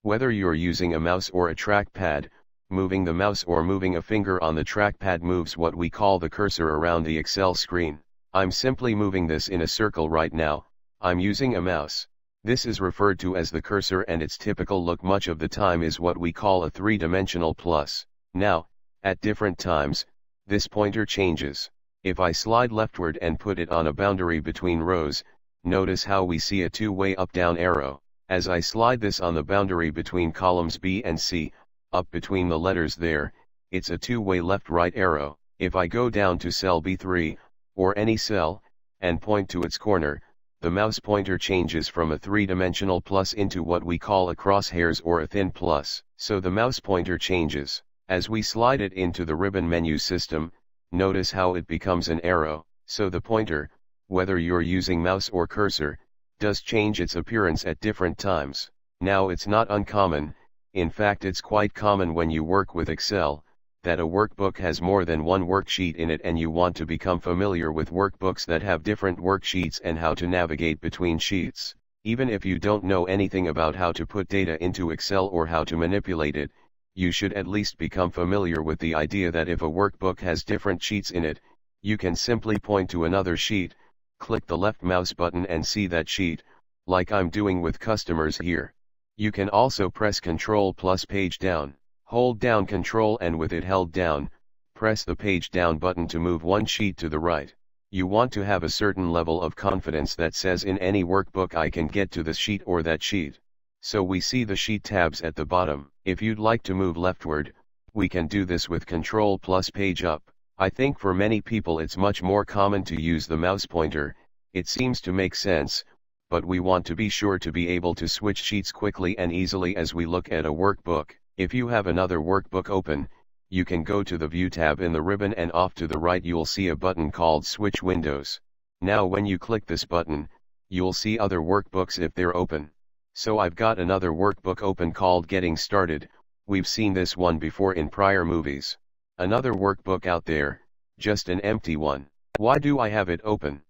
Whether you're using a mouse or a trackpad, moving the mouse or moving a finger on the trackpad moves what we call the cursor around the Excel screen. I'm simply moving this in a circle right now. I'm using a mouse. This is referred to as the cursor, and its typical look much of the time is what we call a three-dimensional plus. Now, at different times, this pointer changes. If I slide leftward and put it on a boundary between rows, notice how we see a two-way up-down arrow. As I slide this on the boundary between columns B and C, up between the letters there, it's a two-way left-right arrow. If I go down to cell B3, or any cell, and point to its corner, the mouse pointer changes from a three-dimensional plus into what we call a crosshairs or a thin plus. So the mouse pointer changes. As we slide it into the ribbon menu system, notice how it becomes an arrow. So the pointer, whether you're using mouse or cursor, does change its appearance at different times. Now it's not uncommon, in fact it's quite common when you work with Excel, that a workbook has more than one worksheet in it and you want to become familiar with workbooks that have different worksheets and how to navigate between sheets. Even if you don't know anything about how to put data into Excel or how to manipulate it, you should at least become familiar with the idea that if a workbook has different sheets in it, you can simply point to another sheet, click the left mouse button and see that sheet, like I'm doing with customers here. You can also press Ctrl plus page down. Hold down Ctrl and with it held down, press the page down button to move one sheet to the right. You want to have a certain level of confidence that says in any workbook I can get to this sheet or that sheet. So we see the sheet tabs at the bottom. If you'd like to move leftward, we can do this with Ctrl plus page up. I think for many people it's much more common to use the mouse pointer. It seems to make sense, but we want to be sure to be able to switch sheets quickly and easily as we look at a workbook. If you have another workbook open, you can go to the View tab in the ribbon and off to the right you'll see a button called Switch Windows. Now when you click this button, you'll see other workbooks if they're open. So I've got another workbook open called Getting Started. We've seen this one before in prior movies. Another workbook out there, just an empty one. Why do I have it open?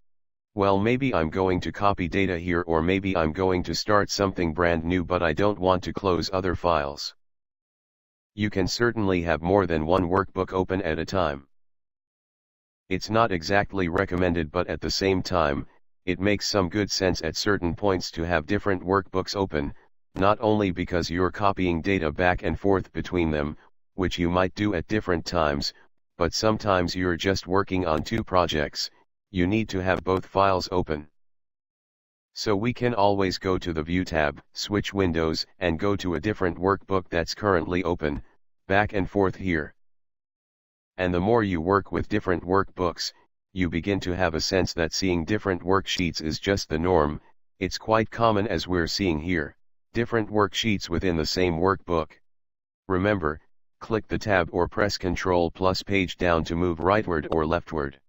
Well, maybe I'm going to copy data here, or maybe I'm going to start something brand new, but I don't want to close other files. You can certainly have more than one workbook open at a time. It's not exactly recommended, but at the same time, it makes some good sense at certain points to have different workbooks open, not only because you're copying data back and forth between them, which you might do at different times, but sometimes you're just working on two projects, you need to have both files open. So we can always go to the View tab, switch windows, and go to a different workbook that's currently open, back and forth here. And the more you work with different workbooks, you begin to have a sense that seeing different worksheets is just the norm. It's quite common, as we're seeing here. Different worksheets within the same workbook. Remember, click the tab or press Ctrl plus page down to move rightward or leftward.